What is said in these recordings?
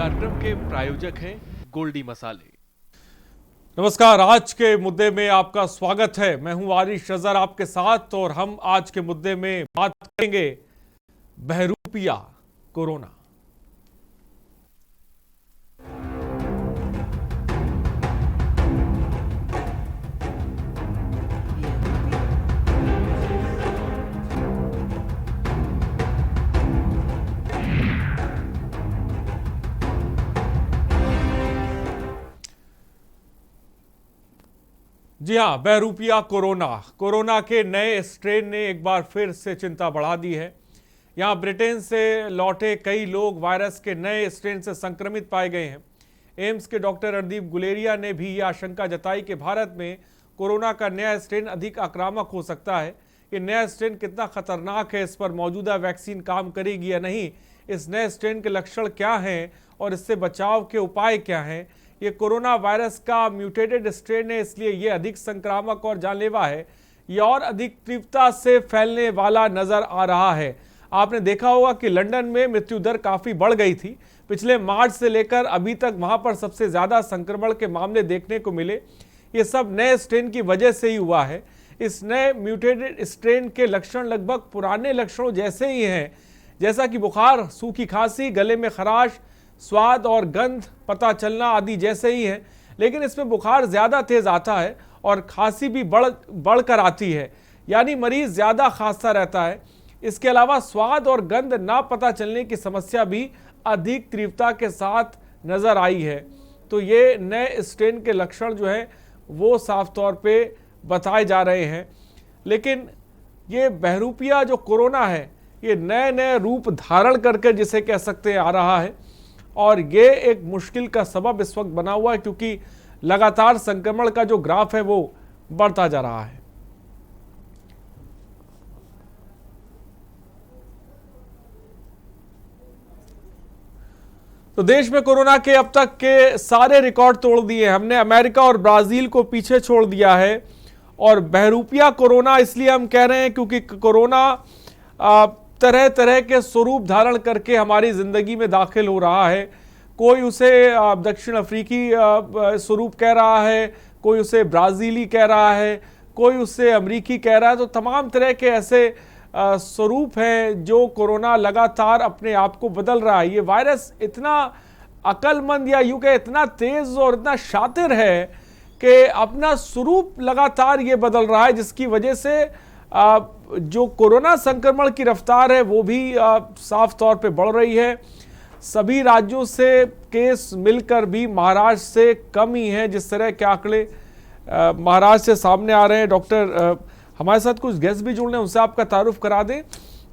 कार्यक्रम के प्रायोजक हैं गोल्डी मसाले। नमस्कार, आज के मुद्दे में आपका स्वागत है। मैं हूं आरिश अजहर आपके साथ और हम आज के मुद्दे में बात करेंगे बहरूपिया कोरोना। जी हाँ, बहरूपिया कोरोना के नए स्ट्रेन ने एक बार फिर से चिंता बढ़ा दी है। यहाँ ब्रिटेन से लौटे कई लोग वायरस के नए स्ट्रेन से संक्रमित पाए गए हैं। एम्स के डॉक्टर रणदीप गुलेरिया ने भी यह आशंका जताई कि भारत में कोरोना का नया स्ट्रेन अधिक आक्रामक हो सकता है। ये नया स्ट्रेन कितना खतरनाक है, इस पर मौजूदा वैक्सीन काम करेगी या नहीं, इस नए स्ट्रेन के लक्षण क्या हैं और इससे बचाव के उपाय क्या हैं। ये कोरोना वायरस का म्यूटेटेड स्ट्रेन है, इसलिए ये अधिक संक्रामक और जानलेवा है। ये और अधिक तीव्रता से फैलने वाला नजर आ रहा है। आपने देखा होगा कि लंदन में मृत्यु दर काफी बढ़ गई थी। पिछले मार्च से लेकर अभी तक वहां पर सबसे ज्यादा संक्रमण के मामले देखने को मिले। ये सब नए स्ट्रेन की वजह से ही हुआ है। इस नए म्यूटेटेड स्ट्रेन के लक्षण लगभग पुराने लक्षणों जैसे ही हैं, जैसा कि बुखार, सूखी खांसी, गले में खराश, स्वाद और गंध पता चलना आदि जैसे ही है। लेकिन इसमें बुखार ज़्यादा तेज़ आता है और खांसी भी बढ़कर आती है, यानी मरीज ज़्यादा खांसता रहता है। इसके अलावा स्वाद और गंध ना पता चलने की समस्या भी अधिक तीव्रता के साथ नज़र आई है। तो ये नए स्ट्रेन के लक्षण जो हैं वो साफ तौर पे बताए जा रहे हैं। लेकिन ये बहरूपिया जो कोरोना है, ये नए नए रूप धारण करके जिसे कह सकते हैं आ रहा है और ये एक मुश्किल का सबब इस वक्त बना हुआ है, क्योंकि लगातार संक्रमण का जो ग्राफ है वो बढ़ता जा रहा है। तो देश में कोरोना के अब तक के सारे रिकॉर्ड तोड़ दिए। हमने अमेरिका और ब्राजील को पीछे छोड़ दिया है। और बहरूपिया कोरोना इसलिए हम कह रहे हैं क्योंकि कोरोना तरह तरह के स्वरूप धारण करके हमारी जिंदगी में दाखिल हो रहा है। कोई उसे दक्षिण अफ्रीकी स्वरूप कह रहा है, कोई उसे ब्राज़ीली कह रहा है, कोई उसे अमरीकी कह रहा है। तो तमाम तरह के ऐसे स्वरूप हैं जो कोरोना लगातार अपने आप को बदल रहा है। ये वायरस इतना अक्लमंद या यूं कहे इतना तेज और इतना शातिर है कि अपना स्वरूप लगातार ये बदल रहा है, जिसकी वजह से जो कोरोना संक्रमण की रफ्तार है वो भी साफ तौर पे बढ़ रही है। सभी राज्यों से केस मिलकर भी महाराष्ट्र से कम ही हैं। जिस तरह के आंकड़े महाराष्ट्र से सामने आ रहे हैं। डॉक्टर हमारे साथ कुछ गेस्ट भी जुड़ रहे हैं, उनसे आपका तारुफ करा दें।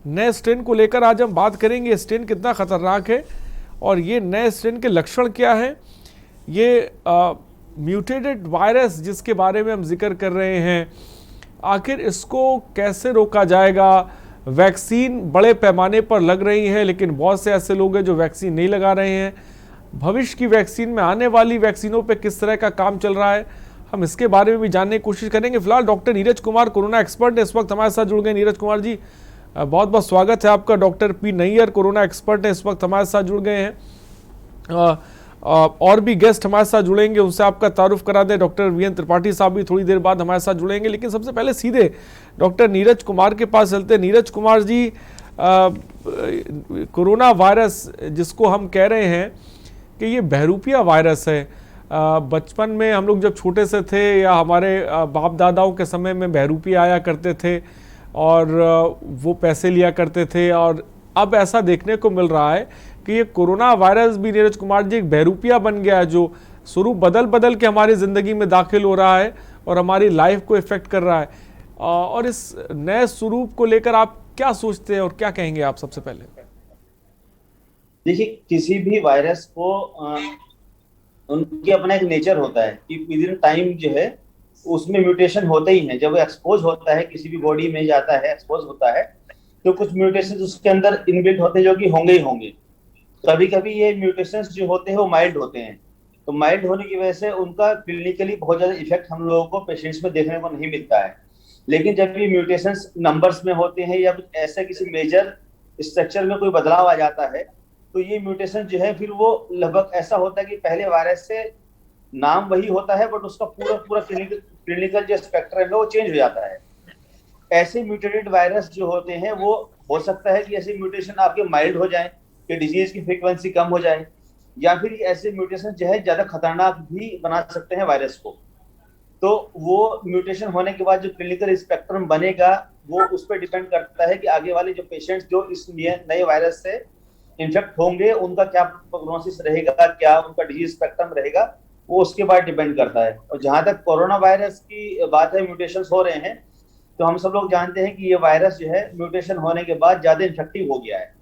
नए स्ट्रेन को लेकर आज हम बात करेंगे, स्ट्रेन कितना खतरनाक है और ये नए स्ट्रेन के लक्षण क्या है। ये म्यूटेटेड वायरस जिसके बारे में हम जिक्र कर रहे हैं, आखिर इसको कैसे रोका जाएगा। वैक्सीन बड़े पैमाने पर लग रही है, लेकिन बहुत से ऐसे लोग हैं जो वैक्सीन नहीं लगा रहे हैं। भविष्य की वैक्सीन में आने वाली वैक्सीनों पे किस तरह का काम चल रहा है, हम इसके बारे में भी जानने की कोशिश करेंगे। फिलहाल doctor Neeraj Kumar corona expert है, इस वक्त हमारे साथ जुड़ गए। नीरज कुमार जी, बहुत बहुत स्वागत है आपका। Doctor P Nayyar corona expert है, इस वक्त हमारे साथ जुड़ गए हैं। और भी गेस्ट हमारे साथ जुड़ेंगे, उनसे आपका तारुफ करा दें। डॉक्टर वीएन त्रिपाठी साहब भी थोड़ी देर बाद हमारे साथ जुड़ेंगे, लेकिन सबसे पहले सीधे डॉक्टर नीरज कुमार के पास चलते हैं। नीरज कुमार जी, कोरोना वायरस जिसको हम कह रहे हैं कि ये बहरूपिया वायरस है, बचपन में हम लोग जब छोटे से थे या हमारे बाप दादाओं के समय में बहरूपिया आया करते थे और वो पैसे लिया करते थे, और अब ऐसा देखने को मिल रहा है कि ये कोरोना वायरस भी नीरज कुमार जी एक बहरूपिया बन गया है, जो स्वरूप बदल बदल के हमारी ज़िंदगी में दाखिल हो रहा है और हमारी लाइफ को इफेक्ट कर रहा है। और इस नए स्वरूप को लेकर आप क्या सोचते हैं और क्या कहेंगे आप सबसे पहले? देखिए, किसी भी वायरस को उनकी अपना एक नेचर होता है कि विद इन टाइम जो है उसमें म्यूटेशन होते ही हैं। जब एक्सपोज होता है, किसी भी बॉडी में जाता है, एक्सपोज होता है, तो कुछ म्यूटेशन उसके अंदर इनबिल्ट होते हैं जो कि होंगे ही होंगे। कभी कभी ये म्यूटेशंस जो होते हैं वो माइल्ड होते हैं, तो माइल्ड होने की वजह से उनका क्लिनिकली बहुत ज्यादा इफेक्ट हम लोगों को पेशेंट्स में देखने को नहीं मिलता है। लेकिन जब ये म्यूटेशंस नंबर्स में होते हैं या कुछ ऐसे किसी मेजर स्ट्रक्चर में कोई बदलाव आ जाता है, तो ये म्यूटेशन जो है फिर वो लगभग ऐसा होता है कि पहले वायरस से नाम वही होता है बट उसका पूरा पूरा क्लिनिकल जो स्पेक्ट्रम है वो चेंज हो जाता है। ऐसे म्यूटेटेड वायरस जो होते हैं वो हो सकता है कि ऐसे म्यूटेशन आपके माइल्ड हो जाए कि डिजीज की फ्रीक्वेंसी कम हो जाए, या फिर ऐसे म्यूटेशन जो है ज्यादा खतरनाक भी बना सकते हैं वायरस को। तो वो म्यूटेशन होने के बाद जो क्लिनिकल स्पेक्ट्रम बनेगा वो उस पर डिपेंड करता है कि आगे वाले जो पेशेंट्स जो इस नए वायरस से इन्फेक्ट होंगे उनका क्या प्रोग्नोसिस रहेगा, क्या उनका डिजीज स्पेक्ट्रम रहेगा, वो उसके बाद डिपेंड करता है। और जहां तक कोरोना वायरस की बात है, म्यूटेशन हो रहे हैं, तो हम सब लोग जानते हैं कि ये वायरस जो है म्यूटेशन होने के बाद ज्यादा इन्फेक्टिव हो गया है।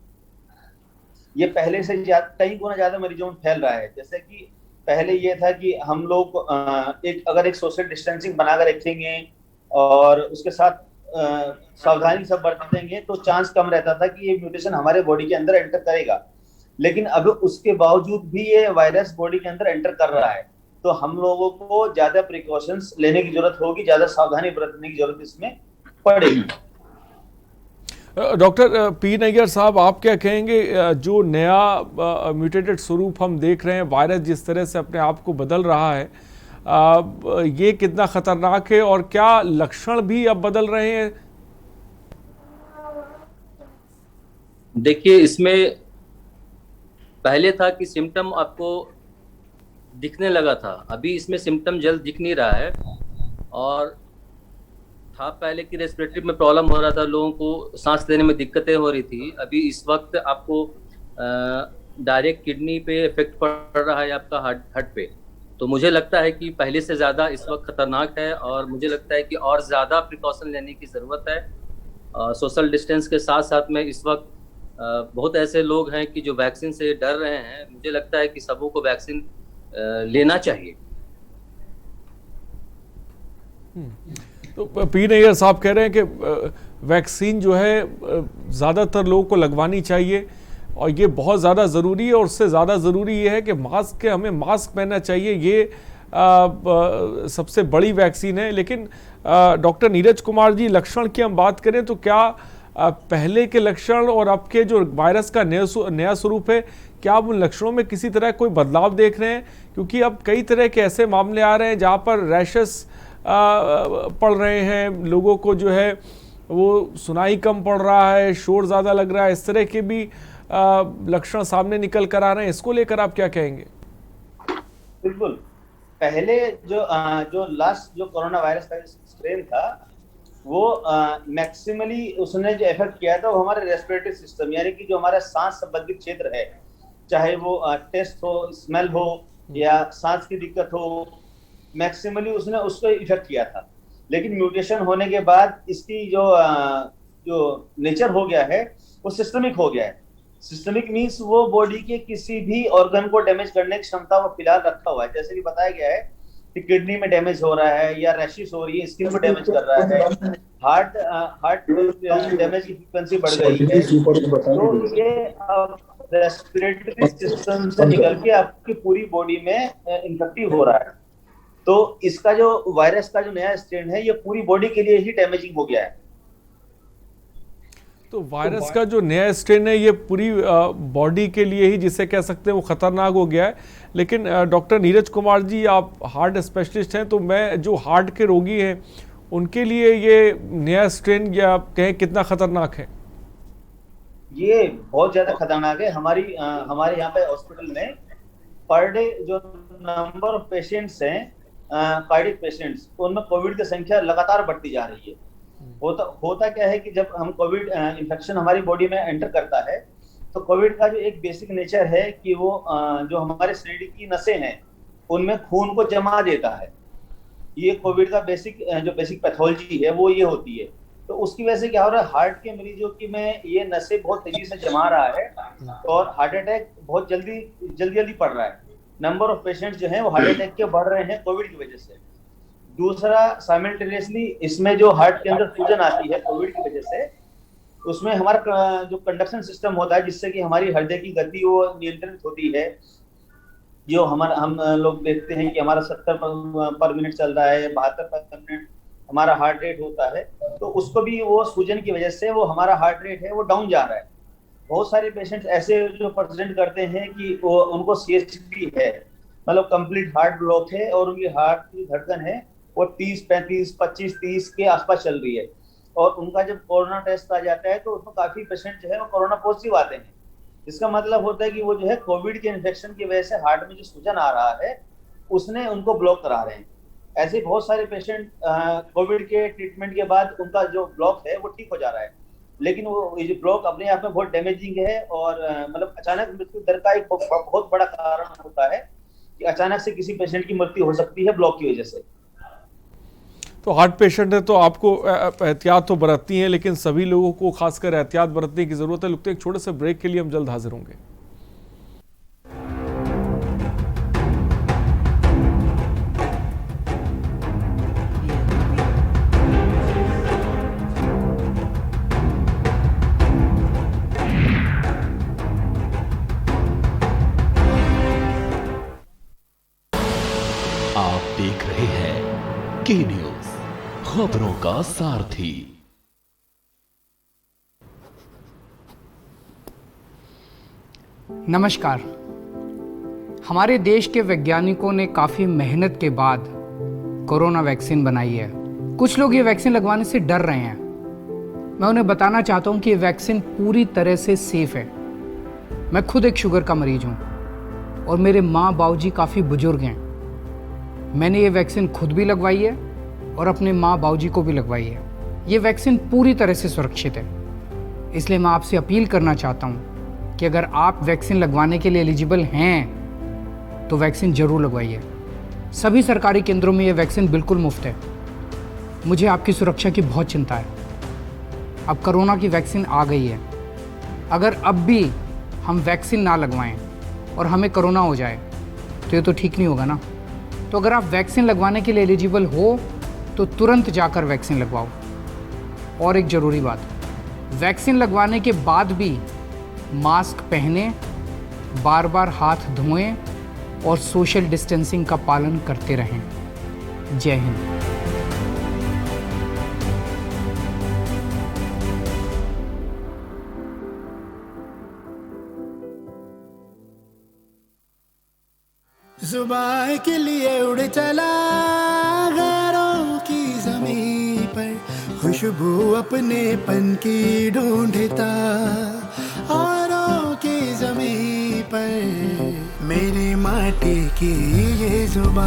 ये पहले से कई गुना ज्यादा मरीजों में फैल रहा है। जैसे कि पहले ये था कि हम लोग अगर एक सोशल डिस्टेंसिंग बनाकर रखेंगे और उसके साथ सावधानी सब बरतेंगे तो चांस कम रहता था कि ये म्यूटेशन हमारे बॉडी के अंदर एंटर करेगा। लेकिन अब उसके बावजूद भी ये वायरस बॉडी के अंदर एंटर कर रहा है, तो हम लोगों को ज्यादा प्रिकॉशंस लेने की जरूरत होगी, ज्यादा सावधानी बरतने की जरूरत इसमें पड़ेगी। डॉक्टर पी नैयर साहब, आप क्या कहेंगे, जो नया म्यूटेटेड स्वरूप हम देख रहे हैं, वायरस जिस तरह से अपने आप को बदल रहा है, ये कितना खतरनाक है और क्या लक्षण भी अब बदल रहे हैं? देखिए, इसमें पहले था कि सिम्टम आपको दिखने लगा था, अभी इसमें सिम्टम जल्द दिख नहीं रहा है। और था पहले कि रेस्पिरेटरी में प्रॉब्लम हो रहा था, लोगों को सांस लेने में दिक्कतें हो रही थी, अभी इस वक्त आपको डायरेक्ट किडनी पे इफेक्ट पड़ रहा है, आपका हार्ट पे। तो मुझे लगता है कि पहले से ज़्यादा इस वक्त खतरनाक है और मुझे लगता है कि और ज़्यादा प्रिकॉशन लेने की ज़रूरत है। सोशल डिस्टेंस के साथ साथ में इस वक्त बहुत ऐसे लोग हैं कि जो वैक्सीन से डर रहे हैं। मुझे लगता है कि सबों को वैक्सीन लेना चाहिए। तो पी नैयर साहब कह रहे हैं कि वैक्सीन जो है ज़्यादातर लोगों को लगवानी चाहिए और ये बहुत ज़्यादा ज़रूरी है, और उससे ज़्यादा ज़रूरी ये है कि हमें मास्क पहनना चाहिए। ये सबसे बड़ी वैक्सीन है। लेकिन डॉक्टर नीरज कुमार जी, लक्षण की हम बात करें तो क्या पहले के लक्षण और अब के जो वायरस का नया स्वरूप है, क्या आप उन लक्षणों में किसी तरह कोई बदलाव देख रहे हैं? क्योंकि अब कई तरह के ऐसे मामले आ रहे हैं जहाँ पर रैशेस पड़ रहे हैं, लोगों को जो है वो सुनाई कम पड़ रहा है, शोर ज़्यादा लग रहा है, इस तरह के भी लक्षण सामने निकल कर आ रहे हैं। इसको लेकर आप क्या कहेंगे? बिल्कुल, पहले जो लास्ट जो कोरोना वायरस का स्ट्रेन था वो मैक्सिमली उसने जो इफेक्ट किया था वो हमारे रेस्पिरेटरी सिस्टम, यानी कि जो हमारा सांस संबंधित क्षेत्र है, चाहे वो टेस्ट हो, स्मेल हो या सांस की दिक्कत हो, मैक्सिमली उसने उसको इफेक्ट किया था। लेकिन म्यूटेशन होने के बाद इसकी जो नेचर हो गया है वो सिस्टमिक हो गया है। सिस्टमिक मींस वो बॉडी के किसी भी ऑर्गन को डैमेज करने की क्षमता वो फिलहाल रखा हुआ है। जैसे कि बताया गया है कि किडनी में डैमेज हो रहा है या रैशेस हो रही है, स्किन में डैमेज कर रहा है, हार्ट डैमेज की फ्रीक्वेंसी बढ़ गई है, तो ये रेस्पिरेटरी सिस्टम से निकल के आपकी पूरी बॉडी में इन्फेक्टिव हो रहा है। तो इसका जो वायरस का जो नया स्ट्रेन है ये पूरी बॉडी के लिए ही डैमेजिंग हो गया है। तो वायरस का जो नया स्ट्रेन है ये पूरी बॉडी के लिए ही, जिसे कह सकते हैं, वो खतरनाक हो गया है। लेकिन डॉक्टर नीरज कुमार जी, आप हार्ट स्पेशलिस्ट हैं, तो मैं जो हार्ट के रोगी हैं उनके लिए ये नया स्ट्रेन या कहें कितना खतरनाक है? ये बहुत ज्यादा खतरनाक है। हमारे यहाँ पे हॉस्पिटल में पर डे जो नंबर ऑफ पेशेंट्स हैं, कार्डियक पेशेंट्स, उनमें कोविड की संख्या लगातार बढ़ती जा रही है। होता क्या है कि जब हम कोविड इन्फेक्शन हमारी बॉडी में एंटर करता है तो कोविड का जो एक बेसिक नेचर है कि वो जो हमारे शरीर की नसें हैं उनमें खून को जमा देता है। ये कोविड का बेसिक पैथोलॉजी है वो ये होती है। तो उसकी वजह से क्या हो रहा है, हार्ट के मरीजों की में ये नसें बहुत तेजी से जमा रहा है और हार्ट अटैक बहुत जल्दी पड़ रहा है। नंबर ऑफ पेशेंट्स जो हैं वो हार्ट अटैक के बढ़ रहे हैं कोविड की वजह से। दूसरा, साइमल्टेनियसली इसमें जो हार्ट के अंदर सूजन आती है कोविड की वजह से, उसमें हमारा जो कंडक्शन सिस्टम होता है जिससे कि हमारी हृदय की गति वो नियंत्रित होती है। जो हम लोग देखते हैं कि हमारा 70 पर मिनट चल रहा है, 72 पर मिनट हमारा हार्ट रेट होता है, तो उसको भी वो सूजन की वजह से वो हमारा हार्ट रेट है वो डाउन जा रहा है। बहुत सारे पेशेंट्स ऐसे जो प्रेजेंट करते हैं कि वो उनको CHP है, मतलब कंप्लीट हार्ट ब्लॉक है और उनकी हार्ट की धड़कन है वो 30, 35, 25, 30 के आसपास चल रही है, और उनका जब कोरोना टेस्ट आ जाता है तो उसमें काफी पेशेंट जो है वो कोरोना पॉजिटिव आते हैं। इसका मतलब होता है कि वो जो है कोविड के इन्फेक्शन की वजह से हार्ट में जो सूजन आ रहा है उसने उनको ब्लॉक करा रहे हैं। ऐसे बहुत सारे पेशेंट कोविड के ट्रीटमेंट के बाद उनका जो ब्लॉक है वो ठीक हो जा रहा है, लेकिन वो ये जो ब्लॉक अपने आप में बहुत डैमेजिंग है और मतलब अचानक मृत्यु दर का एक बहुत बड़ा कारण होता है कि अचानक से किसी पेशेंट की मृत्यु हो सकती है ब्लॉक की वजह से। तो हार्ट पेशेंट है तो आपको एहतियात तो बरतनी है, लेकिन सभी लोगों को खासकर एहतियात बरतने की जरूरत है। रुकते एक छोटे से ब्रेक के लिए, हम जल्द हाजिर होंगे। आप देख रहे हैं के न्यूज, खबरों का सारथी। नमस्कार। हमारे देश के वैज्ञानिकों ने काफ़ी मेहनत के बाद कोरोना वैक्सीन बनाई है। कुछ लोग ये वैक्सीन लगवाने से डर रहे हैं। मैं उन्हें बताना चाहता हूँ कि ये वैक्सीन पूरी तरह से सेफ है। मैं खुद एक शुगर का मरीज हूँ और मेरे माँ बाबूजी काफ़ी बुजुर्ग हैं। मैंने ये वैक्सीन खुद भी लगवाई है और अपने माँ बाबूजी को भी लगवाई है। ये वैक्सीन पूरी तरह से सुरक्षित है, इसलिए मैं आपसे अपील करना चाहता हूँ कि अगर आप वैक्सीन लगवाने के लिए एलिजिबल हैं तो वैक्सीन ज़रूर लगवाइए। सभी सरकारी केंद्रों में ये वैक्सीन बिल्कुल मुफ्त है। मुझे आपकी सुरक्षा की बहुत चिंता है। अब कोरोना की वैक्सीन आ गई है। अगर अब भी हम वैक्सीन ना लगवाएं और हमें कोरोना हो जाए तो ये तो ठीक नहीं होगा ना। तो अगर आप वैक्सीन लगवाने के लिए एलिजिबल हो तो तुरंत जाकर वैक्सीन लगवाओ। और एक ज़रूरी बात, वैक्सीन लगवाने के बाद भी मास्क पहने, बार बार हाथ धोएं और सोशल डिस्टेंसिंग का पालन करते रहें। जय हिंद। जुबान के लिए उड़ चला गैरों की ज़मीं पर, खुशबू अपनेपन की ढूंढता औरों की ज़मीं पर। मेरी माटी की ये जुबान,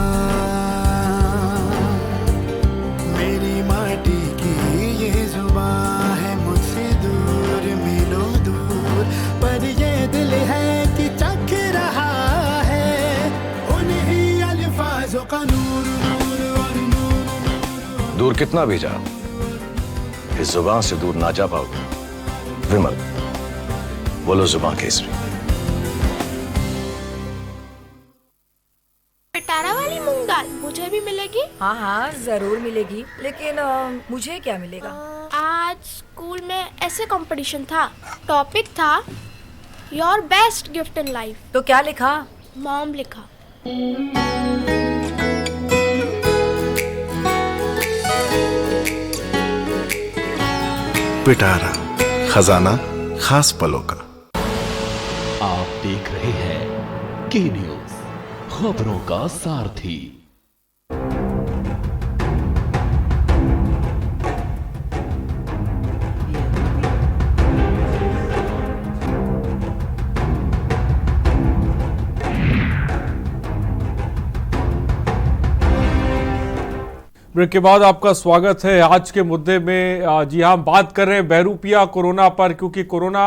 मेरी माटी की ये जुबान है मुझसे दूर मिलो दूर, पर ये दिल है कि चख रहा का नूर, नूर और नूर। दूर कितना भी जा, इस जुबान से दूर ना जा पाओगे। विमल, बोलो जुबान केसरी। पिटारा वाली मूंग दाल मुझे भी मिलेगी? हाँ हाँ जरूर मिलेगी, लेकिन मुझे क्या मिलेगा? आज स्कूल में ऐसे कंपटीशन था, टॉपिक था your best gift in life. तो क्या लिखा? मॉम लिखा। पिटारा, खजाना खास पलों का। आप देख रहे हैं के न्यूज, खबरों का सारथी। ब्रेक के बाद आपका स्वागत है। आज के मुद्दे में जी हाँ, हम बात कर रहे हैं बहरूपिया कोरोना पर, क्योंकि कोरोना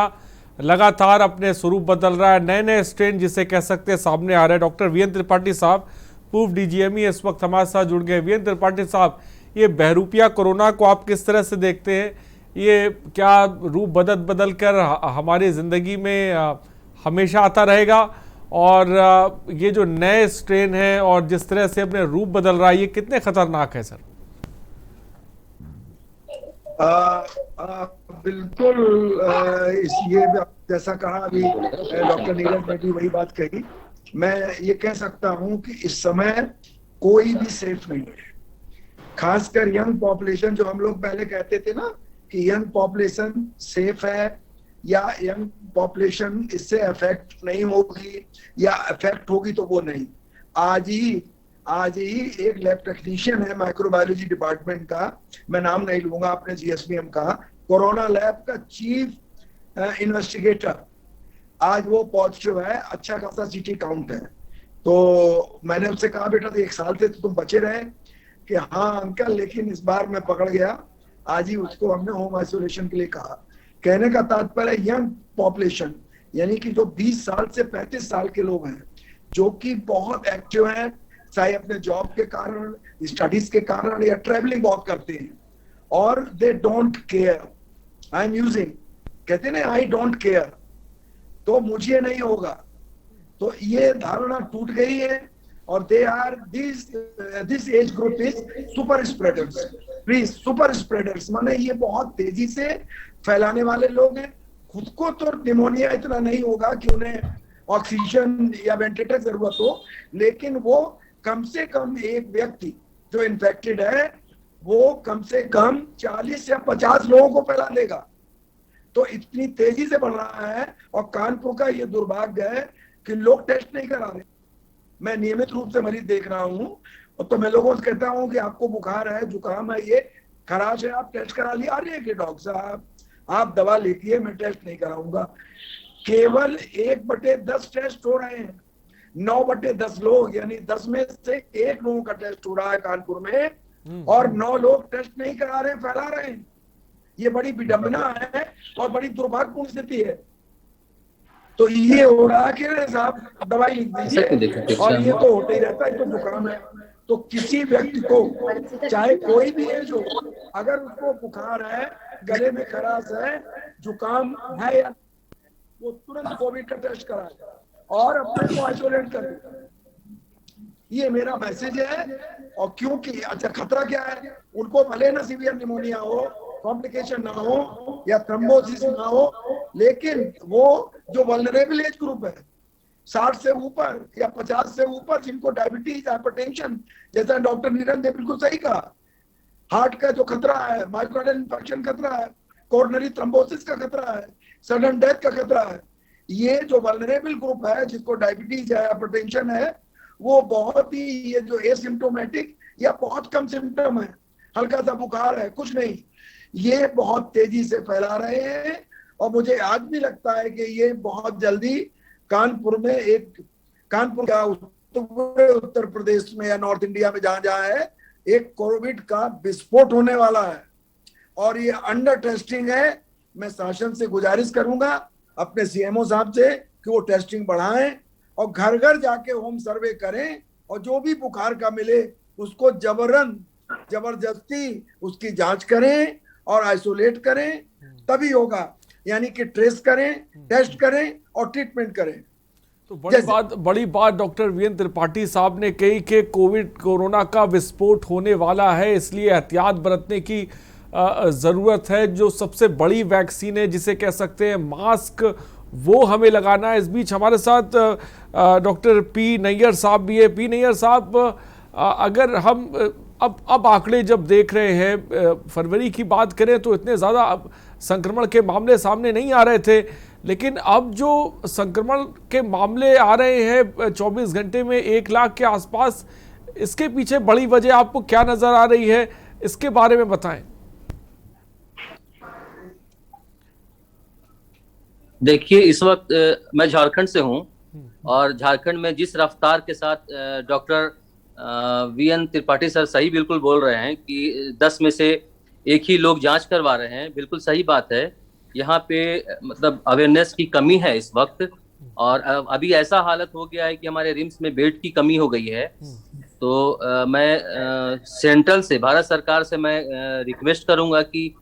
लगातार अपने स्वरूप बदल रहा है। नए नए स्ट्रेन जिसे कह सकते हैं सामने आ रहे हैं। डॉक्टर वीएन त्रिपाठी साहब, पूर्व डीजीएमई, इस वक्त हमारे साथ जुड़ गए। वीएन त्रिपाठी साहब, ये बहरूपिया कोरोना को आप किस तरह से देखते हैं? ये क्या रूप बदल कर हमारी ज़िंदगी में हमेशा आता रहेगा? और ये जो नए स्ट्रेन है और जिस तरह से अपने रूप बदल रहा है, ये कितने खतरनाक है सर? बिल्कुल, ये जैसा कहा अभी डॉक्टर नीरज ने भी वही बात कही। मैं ये कह सकता हूं कि इस समय कोई भी सेफ नहीं है, खासकर यंग पॉपुलेशन। जो हम लोग पहले कहते थे ना कि यंग पॉपुलेशन सेफ है, या यंग पॉपुलेशन इससे अफेक्ट नहीं होगी या अफेक्ट होगी तो वो नहीं। आज ही एक लैब टेक्नीशियन है माइक्रोबायोलॉजी डिपार्टमेंट का, मैं नाम नहीं लूंगा, अपने जीएसपीएम का, कोरोना लैब का चीफ इन्वेस्टिगेटर, आज वो पॉजिटिव है, अच्छा खासा सीटी काउंट है। तो मैंने उससे कहा बेटा तो 1 साल से तो तुम बचे रहे कि हाँ अंकल, लेकिन इस बार मैं पकड़ गया। आज ही उसको हमने होम आइसोलेशन के लिए कहा। कहने का तात्पर्य यंग पॉपुलेशन यानी कि जो 20 साल से 35 साल के लोग हैं जो कि बहुत एक्टिव हैं, चाहे अपने जॉब के कारण, स्टडीज के कारण या ट्रेवलिंग बहुत करते हैं, और they don't care, I am using, कहते हैं ना आई डोंट केयर, तो मुझे नहीं होगा, तो ये धारणा टूट गई है। और they are this age group is super spreaders. Please, super spreaders माने ये बहुत तेजी से फैलाने वाले लोग हैं। खुद को तो निमोनिया इतना नहीं होगा कि उन्हें ऑक्सीजन या वेंटिलेटर जरूरत हो, लेकिन वो कम से कम एक व्यक्ति जो इन्फेक्टेड है वो कम से कम 40 या 50 लोगों को फैला देगा। तो इतनी तेजी से बढ़ रहा है, और कानपुर का ये दुर्भाग्य है कि लोग टेस्ट नहीं करा रहे। मैं नियमित रूप से मरीज देख रहा हूँ, और तो मैं लोगों से कहता हूँ कि आपको बुखार है, जुकाम है, ये खराश है, आप टेस्ट करा लिया। अरे कि डॉक्टर साहब आप दवा लिखिए, मैं टेस्ट नहीं कराऊंगा। केवल 1/10 टेस्ट हो रहे हैं, 9/10 लोग, यानी 10 में से 1 लोगों का टेस्ट हो रहा है कानपुर में, और 9 लोग टेस्ट नहीं करा रहे हैं, फैला रहे हैं। ये बड़ी विडंबना है और बड़ी दुर्भाग्यपूर्ण स्थिति है। तो ये हो रहा है कि साहब दवाई लिख दीजिए, और ये तो होता ही रहता है। तो जुकाम है तो किसी व्यक्ति को, चाहे कोई भी एज हो, अगर उसको बुखार है, गले में खराश है, जुकाम है, या वो तुरंत कोविड का टेस्ट कराए और अपने को आइसोलेट करे। ये मेरा मैसेज है। और क्योंकि अच्छा खतरा क्या है, उनको भले ना सीवियर निमोनिया हो, कॉम्प्लिकेशन ना हो या थ्रोम्बोसिस ना हो, लेकिन वो जो वल्नरेबल एज ग्रुप है 60 से ऊपर या 50 से ऊपर, जिनको डायबिटीज, हाइपरटेंशन, जैसा डॉक्टर नीरज ने बिल्कुल सही कहा, हार्ट का जो खतरा है, माइक्रोबायल इन्फेक्शन खतरा है, कोरोनरी थ्रोम्बोसिस का खतरा है, सडन डेथ का खतरा है, ये जो वल्नरेबल ग्रुप है, जिसको डायबिटीज है, हाइपरटेंशन है, वो बहुत ही, ये जो एसिम्प्टोमेटिक या बहुत कम सिम्टम है, हल्का सा बुखार है, कुछ नहीं, ये बहुत तेजी से फैला रहे हैं। और मुझे आज भी लगता है कि ये बहुत जल्दी कानपुर में कानपुर का उत्तर प्रदेश में या नॉर्थ इंडिया में जहां है, एक कोविड का विस्फोट होने वाला है। और ये अंडर टेस्टिंग है। मैं शासन से गुजारिश करूंगा अपने सीएमओ साहब से कि वो टेस्टिंग बढ़ाएं और घर घर जाके होम सर्वे करें, और जो भी बुखार का मिले उसको जबरदस्ती उसकी जांच करें और आइसोलेट करें, तभी होगा। यानी कि ट्रेस करें, टेस्ट करें और ट्रीटमेंट करें। तो बड़ी बात डॉक्टर वीएन त्रिपाठी साहब ने कही कि कोरोना का विस्फोट होने वाला है, इसलिए एहतियात बरतने की ज़रूरत है। जो सबसे बड़ी वैक्सीन है, जिसे कह सकते हैं मास्क, वो हमें लगाना है। इस बीच हमारे साथ डॉक्टर पी नैयर साहब भी है। पी नैयर साहब, अगर हम अब आंकड़े जब देख रहे हैं, फरवरी की बात करें तो इतने ज़्यादा संक्रमण के मामले सामने नहीं आ रहे थे, लेकिन अब जो संक्रमण के मामले आ रहे हैं 24 घंटे में 1 लाख के आसपास, इसके पीछे बड़ी वजह आपको क्या नज़र आ रही है, इसके बारे में बताएं। देखिए, इस वक्त मैं झारखंड से हूं, और झारखंड में जिस रफ्तार के साथ डॉक्टर वीएन त्रिपाठी सर सही बिल्कुल बोल रहे हैं कि 10 में से 1 ही लोग जांच करवा रहे हैं, बिल्कुल सही बात है। यहाँ पे मतलब अवेयरनेस की कमी है इस वक्त, और अभी ऐसा हालत हो गया है कि हमारे रिम्स में बेड की कमी हो गई है। तो मैं सेंट्रल से, भारत सरकार से मैं रिक्वेस्ट करूंगा कि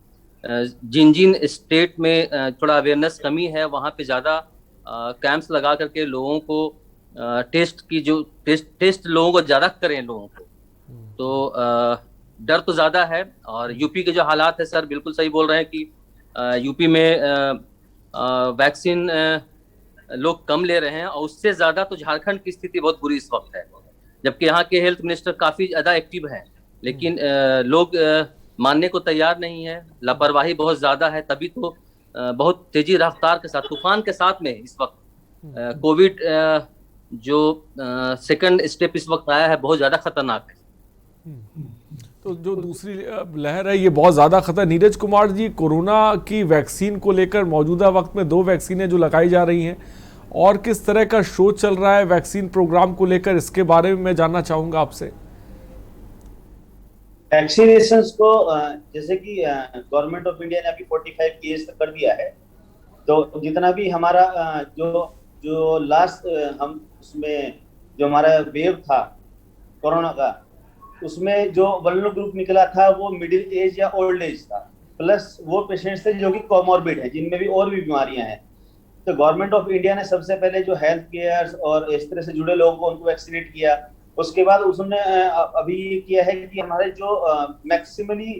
जिन जिन स्टेट में थोड़ा अवेयरनेस कमी है, वहाँ पे ज़्यादा कैंप्स लगा करके लोगों को टेस्ट लोगों को ज़्यादा करें लोगों को। तो डर तो ज़्यादा है। और यूपी के जो हालात है सर बिल्कुल सही बोल रहे हैं कि यूपी में वैक्सीन लोग कम ले रहे हैं, और उससे ज़्यादा तो झारखंड की स्थिति बहुत बुरी इस वक्त है, जबकि यहाँ के हेल्थ मिनिस्टर काफ़ी ज़्यादा एक्टिव हैं, लेकिन लोग मानने को तैयार नहीं है। लापरवाही बहुत ज़्यादा है, तभी तो बहुत तेजी रफ्तार के साथ, तूफान के साथ में इस वक्त कोविड जो सेकंड स्टेप इस वक्त आया है, बहुत ज्यादा खतरनाक है। तो जो दूसरी लहर है ये बहुत ज्यादा खतरनाक। नीरज कुमार जी, कोरोना की वैक्सीन को लेकर मौजूदा वक्त में 2 वैक्सीनें जो लगाई जा रही हैं, और किस तरह का शो चल रहा है वैक्सीन प्रोग्राम को लेकर, इसके बारे में मैं जानना चाहूंगा आपसे। वैक्सीनेशंस को जैसे कि गवर्नमेंट ऑफ इंडिया ने अभी 45 की एज तक कर दिया है, तो जितना भी हमारा जो लास्ट हम उसमें जो हमारा वेव था कोरोना का, उसमें जो वल्नरेबल ग्रुप निकला था वो मिडिल एज या ओल्ड एज था, प्लस वो पेशेंट्स थे जो कि कोमॉर्बिड है, जिनमें भी और भी बीमारियां हैं। तो गवर्नमेंट ऑफ इंडिया ने सबसे पहले जो हेल्थ केयर और इस तरह से जुड़े लोगों को उनको वैक्सीनेट किया। उसके बाद उसने अभी ये किया है कि हमारे जो मैक्सिमली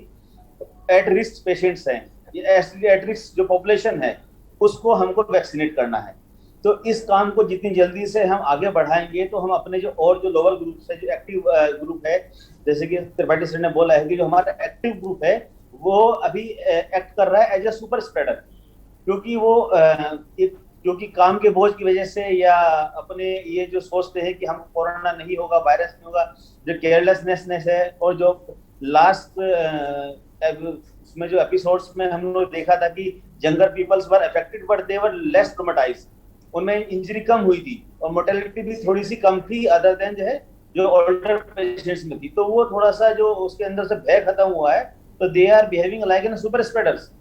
एट रिस्क पेशेंट्स हैं, एट रिस्क जो पॉपुलेशन है, उसको हमको वैक्सीनेट करना है। तो इस काम को जितनी जल्दी से हम आगे बढ़ाएंगे तो हम अपने जो लोअर ग्रुप है, जो एक्टिव ग्रुप है, जैसे कि त्रिपाठी सर ने बोला है कि जो हमारा एक्टिव ग्रुप है वो अभी एक्ट कर रहा है एज ए सुपर स्प्रेडर, क्योंकि वो क्योंकि काम के बोझ की वजह से या अपने ये जो सोचते हैं कि हम कोरोना नहीं होगा, वायरस नहीं होगा, जो केयरलेसनेस है, और जो लास्ट उसमें जो एपिसोड्स में हम लोग देखा था कि younger peoples were affected but they were less traumatized, उनमें इंजरी कम हुई थी और मोर्टेलिटी भी थोड़ी सी कम थी अदर देन जो ओल्डर पेशेंट्स में थी। तो वो थोड़ा सा जो उसके अंदर से भय खत्म हुआ है, तो they are behaving like an super spreaders.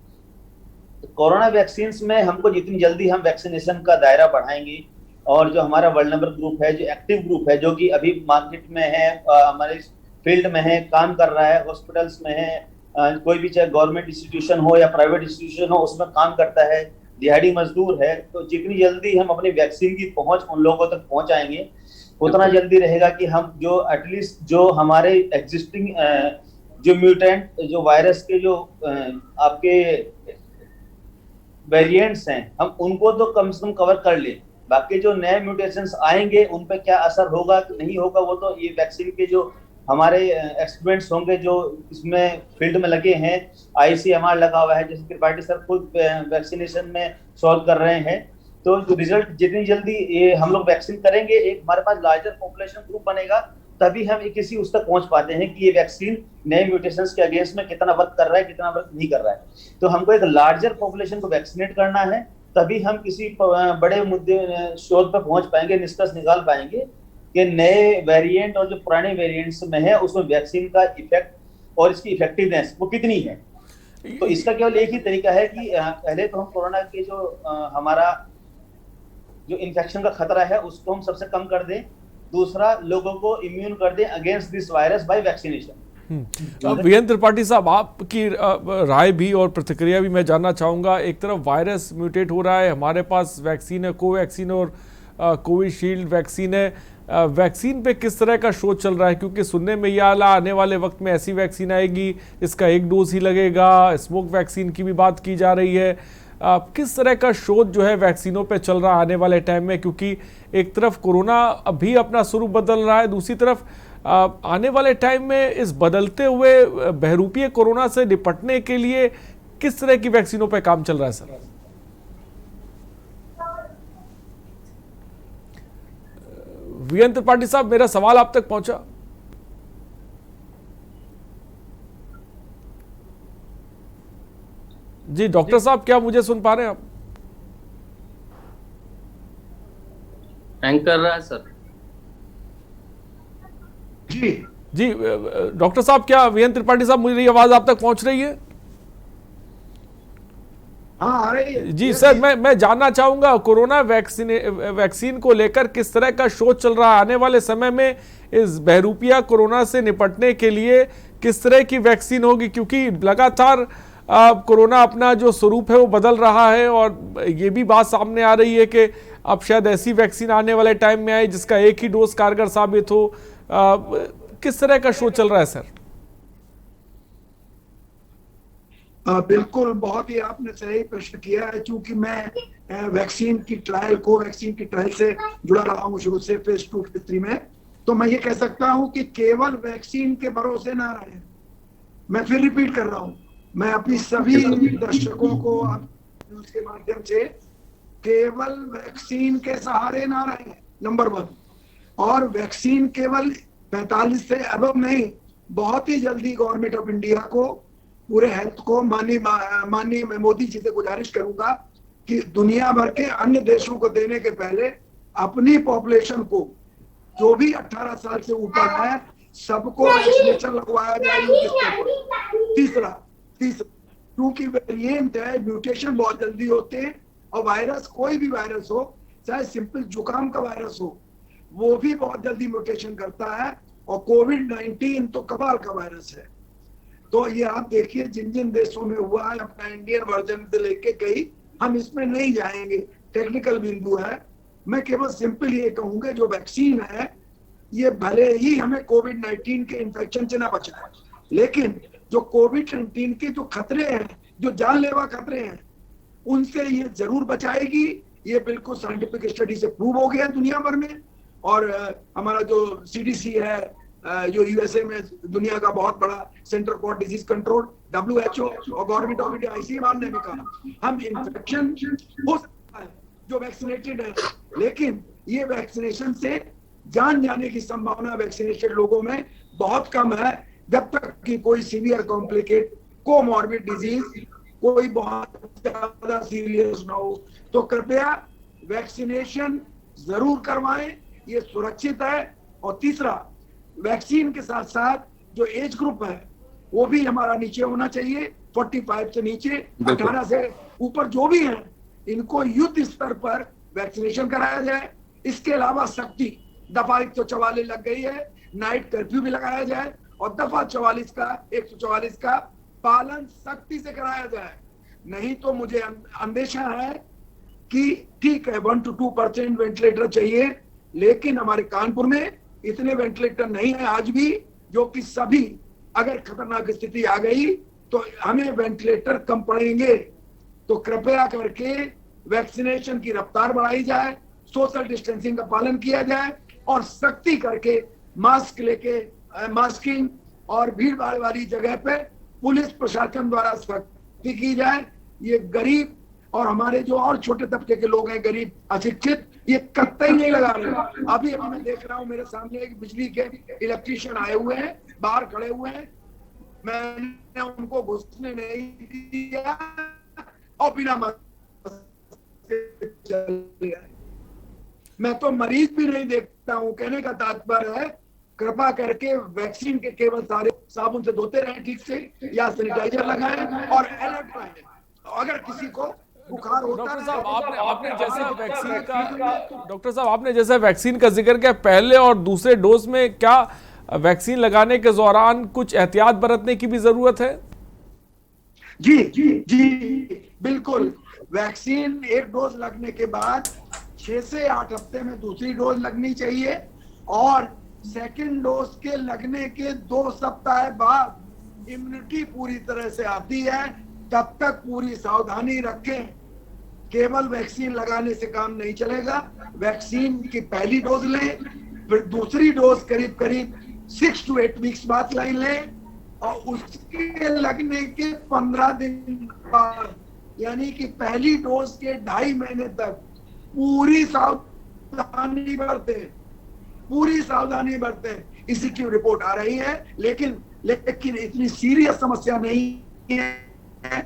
Corona vaccine में हमको जितनी जल्दी हम वैक्सीनेशन का दायरा बढ़ाएंगे, और जो हमारा वल्नरेबल ग्रुप है, जो एक्टिव ग्रुप है, जो कि अभी मार्केट में है, हमारे फील्ड में है, काम कर रहा है, हॉस्पिटल्स में है, कोई भी चाहे गवर्नमेंट इंस्टीट्यूशन हो या प्राइवेट इंस्टीट्यूशन हो उसमें काम करता है, दिहाड़ी मजदूर है, तो जितनी जल्दी हम अपनी वैक्सीन की पहुंच उन लोगों तक पहुंचाएंगे उतना जल्दी रहेगा कि हम जो एटलीस्ट जो हमारे एग्जिस्टिंग जो म्यूटेंट, जो वायरस के जो आपके वेरिएंट्स हैं, हम उनको तो कम से कम कवर कर ले। बाकी जो नए म्यूटेशंस आएंगे उन पे क्या असर होगा कि नहीं होगा, वो तो ये वैक्सीन के जो हमारे एक्सपेरिमेंट्स होंगे जो इसमें फील्ड में लगे हैं, ICMR लगा हुआ है, जैसे त्रिपाठी सर खुद वैक्सीनेशन में सॉल्व कर रहे हैं। तो जो रिजल्ट जितनी जल्दी ये हम लोग वैक्सीन करेंगे, एक हमारे पास लार्जर पॉपुलेशन ग्रुप बनेगा, तभी हम किसी उस तक पहुंच पाते हैं कि ये वैक्सीन नए म्यूटेशंस के अगेंस्ट में कितना वर्क कर रहा है, कितना वर्क नहीं कर रहा है। तो हमको एक लार्जर पॉपुलेशन को वैक्सीनेट करना है, तभी हम किसी बड़े मुद्दे शोध पर पहुंच पाएंगे, निष्कर्ष निकाल पाएंगे कि नए वेरिएंट और जो पुराने वेरिएंट्स में है उसमें वैक्सीन का इफेक्ट और इसकी इफेक्टिवनेस वो कितनी है। तो इसका केवल एक ही तरीका है कि पहले तो हम कोरोना के जो हमारा जो इन्फेक्शन का खतरा है उसको हम सबसे कम कर दें, दूसरा लोगों को इम्यून कर दें against this virus by vaccination. Virendra Tripathi साहब, आपकी राय भी और प्रतिक्रिया भी मैं जानना चाहूँगा। एक तरफ वायरस म्यूटेट हो रहा है, हमारे पास वैक्सीन है, कोवैक्सीन और कोविशील्ड वैक्सीन है। वैक्सीन पे किस तरह का शोध चल रहा है, क्योंकि सुनने में यह आने वाले वक्त में ऐसी वैक्सीन आएगी इसका 1 डोज ही लगेगा, स्मोक वैक्सीन की भी बात की जा रही है। किस तरह का शोध जो है वैक्सीनों पे चल रहा है आने वाले टाइम में, क्योंकि एक तरफ कोरोना अभी अपना स्वरूप बदल रहा है, दूसरी तरफ आने वाले टाइम में इस बदलते हुए बहरूपीय कोरोना से निपटने के लिए किस तरह की वैक्सीनों पे काम चल रहा है सर? वीरेंद्र त्रिपाठी साहब, मेरा सवाल आप तक पहुंचा? जी डॉक्टर साहब, क्या मुझे सुन पा रहे हैं आप? हैंग कर रहा है सर। जी डॉक्टर साहब, क्या वीरेंद्र त्रिपाठी साहब मेरी आवाज आप तक पहुंच रही है? हाँ, आ रही है। जी सर, मैं जानना चाहूंगा कोरोना वैक्सीन को लेकर किस तरह का शोध चल रहा है, आने वाले समय में इस बहरूपिया कोरोना से निपटने के लिए किस तरह की वैक्सीन होगी, क्योंकि लगातार कोरोना अपना जो स्वरूप है वो बदल रहा है, और ये भी बात सामने आ रही है कि अब शायद ऐसी वैक्सीन आने वाले टाइम में आए जिसका 1 ही डोज कारगर साबित हो। किस तरह का शोध चल रहा है सर? बिल्कुल, बहुत ही आपने सही प्रश्न किया है। चूंकि मैं वैक्सीन की ट्रायल, कोवैक्सीन की ट्रायल से जुड़ा रहा हूँ शुरू से, फेज 2 फेज 3 में, तो मैं ये कह सकता हूँ कि केवल वैक्सीन के भरोसे ना रहे। मैं फिर रिपीट कर रहा हूँ, मैं अपनी सभी दर्शकों को, न्यूज के माध्यम से, केवल वैक्सीन के सहारे ना रहे, नंबर 1। और वैक्सीन केवल 45 से अबव नहीं, बहुत ही जल्दी गवर्नमेंट ऑफ इंडिया को, पूरे हेल्थ को, माननीय मैं मोदी जी से गुजारिश करूंगा कि दुनिया भर के अन्य देशों को देने के पहले अपनी पॉपुलेशन को, जो भी 18 साल से ऊपर है, सबको वैक्सीनेशन लगवाया जाए। तीसरा, क्योंकि वेरिएंट है, म्यूटेशन बहुत जल्दी होते हैं, और वायरस, कोई भी वायरस हो, चाहे सिंपल जुकाम का वायरस हो, वो भी बहुत जल्दी म्यूटेशन करता है। और कोविड-19 तो कमाल का वायरस है। तो ये आप देखिए जिन जिन देशों में हुआ है, अपना इंडियन वर्जन से लेके कई, हम इसमें नहीं जाएंगे, टेक्निकल बिंदु है। मैं केवल सिंपल ये कहूंगा, जो वैक्सीन है ये भले ही हमें कोविड-19 के इन्फेक्शन से ना बचाए, लेकिन जो कोविड-19 के जो खतरे हैं, जो जानलेवा खतरे हैं, उनसे ये जरूर बचाएगी। ये बिल्कुल साइंटिफिक स्टडी से प्रूव हो गया दुनिया भर में। और हमारा जो CDC है, जो USA में दुनिया का बहुत बड़ा centre for disease control, WHO और गवर्नमेंट ऑफ इंडिया, ICMR ने भी कहा हम इन्फेक्शन हो सकता है जो वैक्सीनेटेड है, लेकिन ये वैक्सीनेशन से जान जाने की संभावना वैक्सीनेटेड लोगों में बहुत कम है, जब तक कि कोई सीवियर कॉम्प्लिकेट कोमॉर्बिड डिजीज, कोई बहुत ज्यादा सीरियस ना हो। तो कृपया वैक्सीनेशन जरूर करवाएं, ये सुरक्षित है। और तीसरा, वैक्सीन के साथ साथ जो एज ग्रुप है वो भी हमारा नीचे होना चाहिए, 45 से नीचे, 18 से ऊपर जो भी हैं, इनको युद्ध स्तर पर वैक्सीनेशन कराया जाए। इसके अलावा सख्ती, दफा 144 लग गई है, नाइट कर्फ्यू भी लगाया जाए, और दफा 144 का पालन सख्ती से कराया जाए। नहीं तो मुझे अंदेशा है कि ठीक है 1 to 2% वेंटिलेटर चाहिए, लेकिन हमारे कानपुर में इतने वेंटिलेटर नहीं है आज भी, जो कि सभी, अगर खतरनाक स्थिति आ गई तो हमें वेंटिलेटर कम पड़ेंगे। तो कृपया करके वैक्सीनेशन की रफ्तार बढ़ाई जाए, सोशल डिस्टेंसिंग का पालन किया जाए, और सख्ती करके मास्क लेके, मास्किंग और भीड़ भाड़ वाली जगह पे पुलिस प्रशासन द्वारा सख्ती की जाए। ये गरीब और हमारे जो और छोटे तबके के लोग हैं, गरीब अशिक्षित, ये कतई नहीं लगा रहे। अभी मैं देख रहा हूँ, मेरे सामने एक बिजली के इलेक्ट्रीशियन आए हुए हैं, बाहर खड़े हुए हैं, मैंने उनको घुसने नहीं दिया और बिना मैं तो मरीज भी नहीं देखता हूँ। कहने का तात्पर्य है, कृपा करके वैक्सीन के केवल सारे साबुन से धोते रहें ठीक से, या सैनिटाइजर लगाएं और अलर्ट रहें। अगर किसी को बुखार होता है, डॉक्टर साहब आपने जैसे वैक्सीन का, डॉक्टर साहब आपने जैसे वैक्सीन का जिक्र किया, पहले और दूसरे डोज में क्या वैक्सीन लगाने के दौरान कुछ एहतियात बरतने की भी जरूरत है? जी जी जी बिल्कुल। वैक्सीन एक डोज लगने के बाद 6 से 8 हफ्ते में दूसरी डोज लगनी चाहिए, और सेकंड डोज के लगने के 2 सप्ताह बाद इम्यूनिटी पूरी तरह से आती है। तब तक पूरी सावधानी रखें, केवल वैक्सीन लगाने से काम नहीं चलेगा। वैक्सीन की पहली डोज लें, फिर दूसरी डोज करीब 6 to 8 वीक्स बाद लें, और उसके लगने के 15 दिन बाद, यानी कि पहली डोज के 2.5 महीने तक पूरी सावधानी बरतें। इसी की रिपोर्ट आ रही है, लेकिन इतनी सीरियस समस्या नहीं है।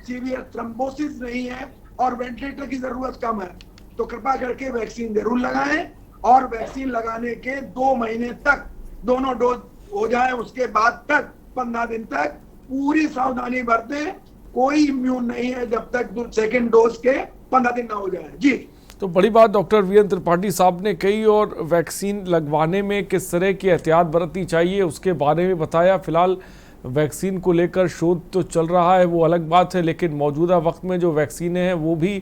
सीवियर थ्रोम्बोसिस नहीं है, और वेंटिलेटर की जरूरत कम है। तो कृपा करके वैक्सीन जरूर लगाएं, और वैक्सीन लगाने के 2 महीने तक दोनों डोज हो जाए, उसके बाद तक 15 दिन तक पूरी सावधानी बरतें। कोई इम्यून नहीं है जब तक सेकेंड डोज के 15 दिन ना हो जाए। जी, तो बड़ी बात डॉक्टर वीरेंद्र त्रिपाठी साहब ने कही, और वैक्सीन लगवाने में किस तरह की एहतियात बरतनी चाहिए उसके बारे में बताया। फिलहाल वैक्सीन को लेकर शोध तो चल रहा है, वो अलग बात है, लेकिन मौजूदा वक्त में जो वैक्सीनें हैं वो भी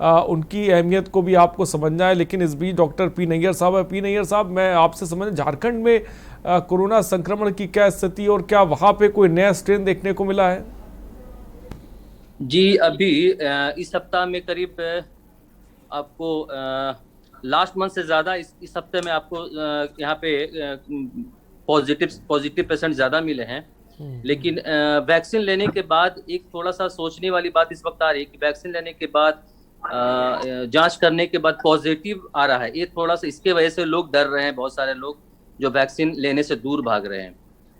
उनकी अहमियत को भी आपको समझना है। लेकिन इस बीच डॉक्टर पी नैयर साहब है। पी नैयर साहब, मैं आपसे समझ, झारखंड में कोरोना संक्रमण की क्या स्थिति, और क्या वहाँ पे कोई नया स्ट्रेन देखने को मिला है? जी, अभी इस सप्ताह में करीब आपको लास्ट मंथ से ज़्यादा इस हफ्ते में आपको यहाँ पे पॉजिटिव पेशेंट ज़्यादा मिले हैं। लेकिन वैक्सीन लेने के बाद एक थोड़ा सा सोचने वाली बात इस वक्त आ रही है कि वैक्सीन लेने के बाद जांच करने के बाद पॉजिटिव आ रहा है। ये थोड़ा सा इसके वजह से लोग डर रहे हैं, बहुत सारे लोग जो वैक्सीन लेने से दूर भाग रहे हैं।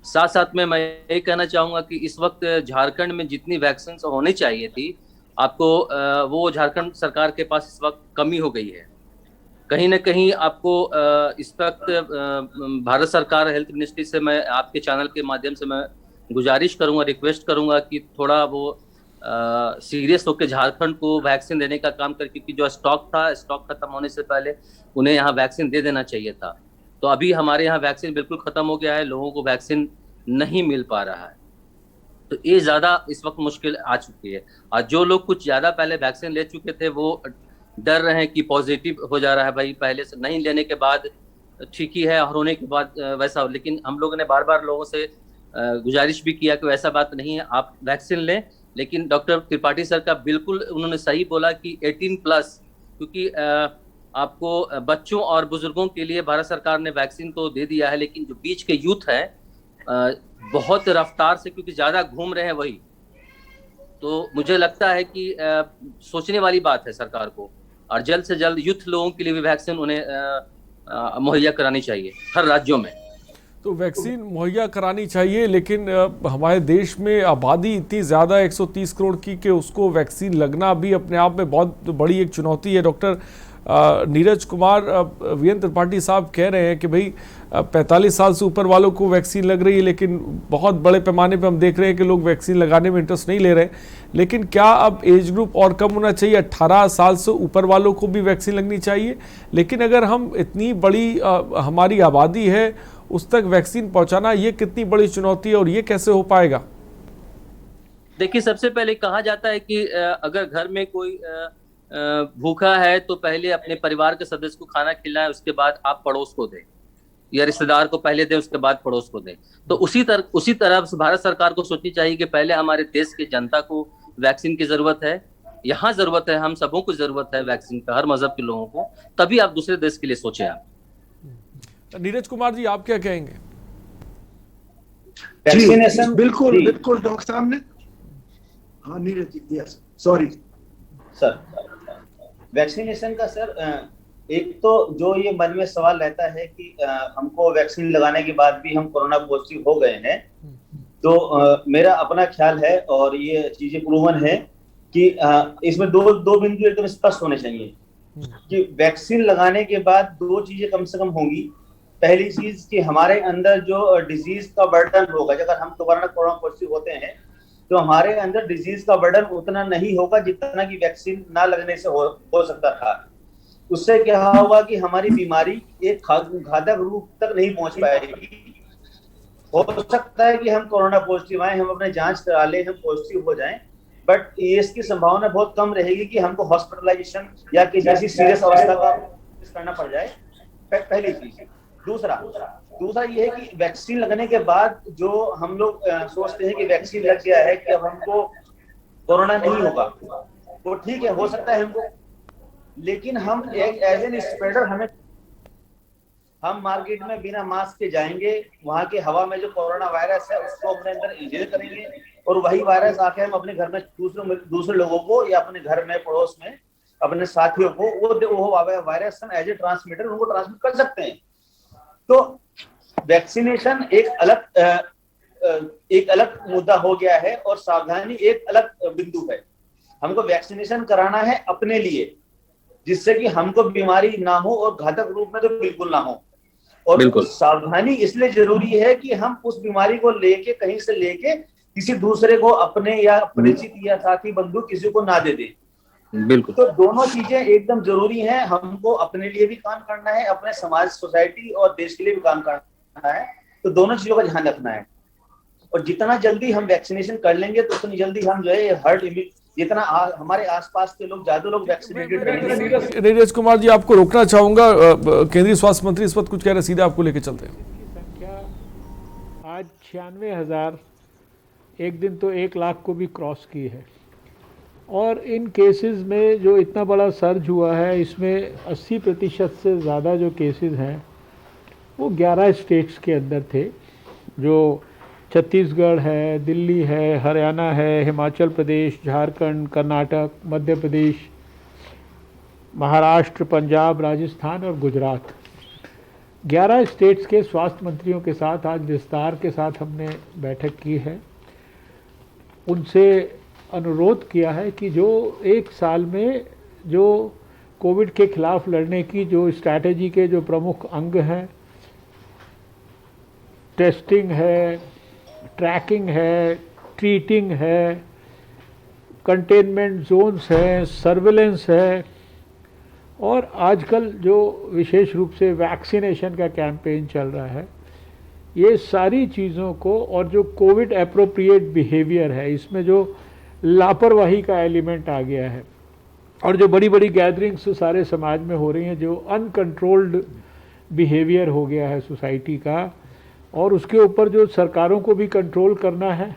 साथ साथ में मैं ये कहना चाहूँगा कि इस वक्त झारखंड में जितनी वैक्सीन होनी चाहिए थी, आपको वो झारखंड सरकार के पास इस वक्त कमी हो गई है। कहीं ना कहीं आपको इस वक्त भारत सरकार, हेल्थ मिनिस्ट्री से मैं आपके चैनल के माध्यम से मैं गुजारिश करूंगा, रिक्वेस्ट करूंगा कि थोड़ा वो सीरियस होकर झारखंड को वैक्सीन देने का काम कर, क्योंकि जो स्टॉक था, स्टॉक खत्म होने से पहले उन्हें यहाँ वैक्सीन दे देना चाहिए था। तो अभी हमारे यहाँ वैक्सीन बिल्कुल खत्म हो गया है, लोगों को वैक्सीन नहीं मिल पा रहा है, तो ये ज्यादा इस वक्त मुश्किल आ चुकी है। और जो लोग कुछ ज्यादा पहले वैक्सीन ले चुके थे वो डर रहे हैं कि पॉजिटिव हो जा रहा है। भाई पहले से नहीं लेने के बाद ठीक ही है और होने के बाद वैसा हो, लेकिन हम लोगों ने बार बार लोगों से गुजारिश भी किया कि वैसा बात नहीं है, आप वैक्सीन लें। लेकिन डॉक्टर त्रिपाठी सर का बिल्कुल उन्होंने सही बोला कि 18+, क्योंकि आपको बच्चों और बुजुर्गों के लिए भारत सरकार ने वैक्सीन तो दे दिया है, लेकिन जो बीच के यूथ है बहुत रफ्तार से क्योंकि ज्यादा घूम रहे हैं वही, तो मुझे लगता है कि सोचने वाली बात है सरकार को, और जल्द से जल्द यूथ लोगों के लिए भी वैक्सीन उन्हें मुहैया करानी चाहिए हर राज्यों में। तो वैक्सीन मुहैया करानी चाहिए, लेकिन हमारे देश में आबादी इतनी ज़्यादा 130 करोड़ की कि उसको वैक्सीन लगना भी अपने आप में बहुत बड़ी एक चुनौती है। डॉक्टर नीरज कुमार वीरेंद्र त्रिपाठी साहब कह रहे हैं कि भाई 45 साल से ऊपर वालों को वैक्सीन लग रही है, लेकिन बहुत बड़े पैमाने पे हम देख रहे हैं कि लोग वैक्सीन लगाने में इंटरेस्ट नहीं ले रहे। लेकिन क्या अब एज ग्रुप और कम होना चाहिए, 18 साल से ऊपर वालों को भी वैक्सीन लगनी चाहिए? लेकिन अगर हम इतनी बड़ी हमारी आबादी है उस तक वैक्सीन पहुंचाना, ये कितनी बड़ी चुनौती है और ये कैसे हो पाएगा? देखिए, सबसे पहले कहा जाता है कि अगर घर में कोई भूखा है तो पहले अपने परिवार के सदस्य को खाना खिलाएं, उसके बाद आप पड़ोस को दें, या रिश्तेदार को पहले दें उसके बाद पड़ोस को दें। तो उसी तरह भारत सरकार को सोचनी चाहिए कि पहले हमारे देश की जनता को वैक्सीन की जरूरत है, यहाँ जरूरत है, हम सबों को जरूरत है वैक्सीन का, हर मजहब के लोगों को, तभी आप दूसरे देश के लिए सोचें। आप नीरज कुमार जी, आप क्या कहेंगे? वैक्सीनेशन बिल्कुल बिल्कुल डॉक्टर साहब ने, हाँ Neeraj ji, yes sorry sir, vaccination का सर एक तो जो ये मन में सवाल रहता है कि हमको वैक्सीन लगाने के बाद भी हम कोरोना पॉजिटिव हो गए हैं, तो मेरा अपना ख्याल है और ये चीजें प्रूवन है कि इसमें दो बिंदु एकदम स्पष्ट होने चाहिए कि वैक्सीन लगाने के बाद दो चीजें कम से कम होंगी। पहली चीज कि हमारे अंदर जो डिजीज का बर्डन होगा, अगर हम दोबारा कोरोना पॉजिटिव होते हैं तो हमारे अंदर डिजीज का बर्डन उतना नहीं होगा जितना कि वैक्सीन ना लगने से हो सकता था। उससे क्या होगा कि हमारी बीमारी एक घातक रूप तक नहीं पहुंच पाएगी। हो सकता है कि हम कोरोना पॉजिटिव आए, हम अपने जांच करा लें, हम पॉजिटिव हो जाएं, बट इसकी संभावना बहुत कम रहेगी कि हमको हॉस्पिटलाइजेशन या किसी ऐसी सीरियस अवस्था का करना पड़ जाए। पहली चीज। दूसरा ये है कि वैक्सीन लगने के बाद जो हम लोग सोचते हैं कि वैक्सीन लग गया है कि अब हमको कोरोना नहीं होगा, वो ठीक है, हो सकता है हमको, लेकिन हम एक एज एन स्प्रेडर हम मार्केट में बिना मास्क के जाएंगे, वहां की हवा में जो कोरोना वायरस है उसको अपने अंदर इंजेल करेंगे और वही वायरस आके हम अपने घर में दूसरे लोगों को या अपने घर में पड़ोस में अपने साथियों को वो वायरस हम एज ए ट्रांसमीटर उनको ट्रांसमिट कर सकते हैं। तो वैक्सीनेशन एक अलग मुद्दा हो गया है और सावधानी एक अलग बिंदु है। हमको वैक्सीनेशन कराना है अपने लिए, जिससे कि हमको बीमारी ना हो और घातक रूप में तो बिल्कुल ना हो। और सावधानी इसलिए जरूरी है कि हम उस बीमारी को लेके कहीं से लेके किसी दूसरे को, अपने या परिचित या साथी बंधु किसी को ना दे दे। बिल्कुल। तो दोनों चीजें एकदम जरूरी हैं। हमको अपने लिए भी काम करना है, अपने समाज, सोसाइटी और देश के लिए भी काम करना है। तो दोनों चीजों का ध्यान रखना है और जितना जल्दी हम वैक्सीनेशन कर लेंगे तो उतनी जल्दी हम जो है हर्ड इम्यूनिटी, जितना हमारे आसपास के लोग, ज्यादा लोग वैक्सीनेटेड रहेंगे। नीरज कुमार जी, आपको रोकना चाहूंगा, केंद्रीय स्वास्थ्य मंत्री इस वक्त कुछ कह रहे, सीधे आपको लेके चलते हैं। संख्या आज 96,000, एक दिन तो 1 लाख को भी क्रॉस की है। और इन केसेस में जो इतना बड़ा सर्ज हुआ है, इसमें 80% से ज़्यादा जो केसेस हैं वो 11 स्टेट्स के अंदर थे, जो छत्तीसगढ़ है, दिल्ली है, हरियाणा है, हिमाचल प्रदेश, झारखंड, कर्नाटक, मध्य प्रदेश, महाराष्ट्र, पंजाब, राजस्थान और गुजरात, 11 स्टेट्स के स्वास्थ्य मंत्रियों के साथ आज विस्तार के साथ हमने बैठक की है। उनसे अनुरोध किया है कि जो एक साल में जो कोविड के खिलाफ लड़ने की जो स्ट्रैटेजी के जो प्रमुख अंग हैं, टेस्टिंग है, ट्रैकिंग है, ट्रीटिंग है, कंटेनमेंट जोन्स हैं, सर्विलेंस है और आजकल जो विशेष रूप से वैक्सीनेशन का कैंपेन चल रहा है, ये सारी चीज़ों को और जो कोविड एप्रोप्रिएट बिहेवियर है, इसमें जो लापरवाही का एलिमेंट आ गया है और जो बड़ी बड़ी गैदरिंग्स सारे समाज में हो रही हैं, जो अनकंट्रोल्ड बिहेवियर हो गया है सोसाइटी का, और उसके ऊपर जो सरकारों को भी कंट्रोल करना है,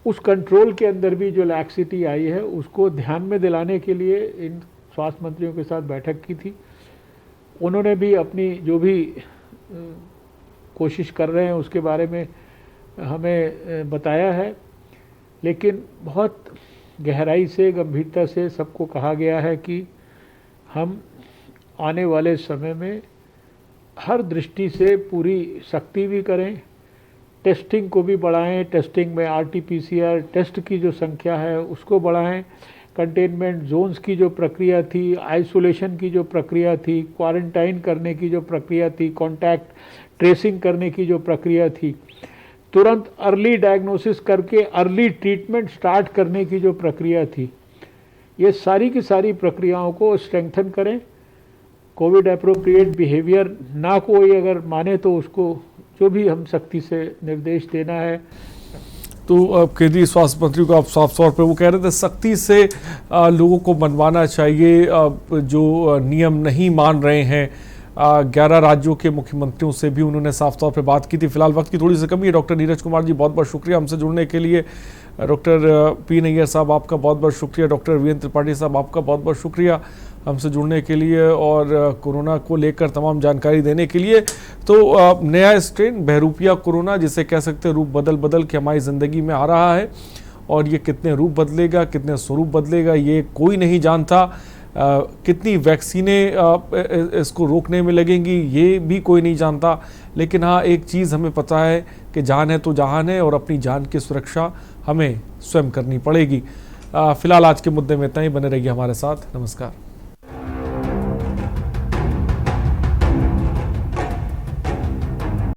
उस कंट्रोल के अंदर भी जो लैक्सिटी आई है उसको ध्यान में दिलाने के लिए इन स्वास्थ्य मंत्रियों के साथ बैठक की थी। उन्होंने भी अपनी जो भी कोशिश कर रहे हैं उसके बारे में हमें बताया है, लेकिन बहुत गहराई से, गंभीरता से सबको कहा गया है कि हम आने वाले समय में हर दृष्टि से पूरी सख्ती भी करें, टेस्टिंग को भी बढ़ाएं, टेस्टिंग में RT-PCR टेस्ट की जो संख्या है उसको बढ़ाएं, कंटेनमेंट जोन्स की जो प्रक्रिया थी, आइसोलेशन की जो प्रक्रिया थी, क्वारंटाइन करने की जो प्रक्रिया थी, कॉन्टैक्ट ट्रेसिंग करने की जो प्रक्रिया थी, तुरंत अर्ली डायग्नोसिस करके अर्ली ट्रीटमेंट स्टार्ट करने की जो प्रक्रिया थी, ये सारी की सारी प्रक्रियाओं को स्ट्रेंथन करें। कोविड एप्रोप्रिएट बिहेवियर ना कोई अगर माने तो उसको जो भी हम सख्ती से निर्देश देना है। तो केंद्रीय स्वास्थ्य मंत्री को आप साफ तौर पे वो कह रहे थे सख्ती से लोगों को मनवाना चाहिए, जो नियम नहीं मान रहे हैं। 11 राज्यों के मुख्यमंत्रियों से भी उन्होंने साफ तौर पे बात की थी। फिलहाल वक्त की थोड़ी सी कमी है। डॉक्टर नीरज कुमार जी बहुत बहुत शुक्रिया हमसे जुड़ने के लिए। डॉक्टर पी नैयर साहब आपका बहुत बहुत शुक्रिया। डॉक्टर वीरेंद्र त्रिपाठी साहब आपका बहुत बहुत शुक्रिया हमसे जुड़ने के लिए और कोरोना को लेकर तमाम जानकारी देने के लिए। तो नया स्ट्रेन बहरूपिया कोरोना जिसे कह सकते हैं रूप बदल के हमारी ज़िंदगी में आ रहा है और ये कितने रूप बदलेगा, कितने स्वरूप बदलेगा ये कोई नहीं जानता। कितनी वैक्सीनें इसको रोकने में लगेंगी ये भी कोई नहीं जानता। लेकिन हाँ, एक चीज़ हमें पता है कि जान है तो जहान है और अपनी जान की सुरक्षा हमें स्वयं करनी पड़ेगी। फिलहाल आज के मुद्दे में इतना ही। बने रहिए हमारे साथ। नमस्कार।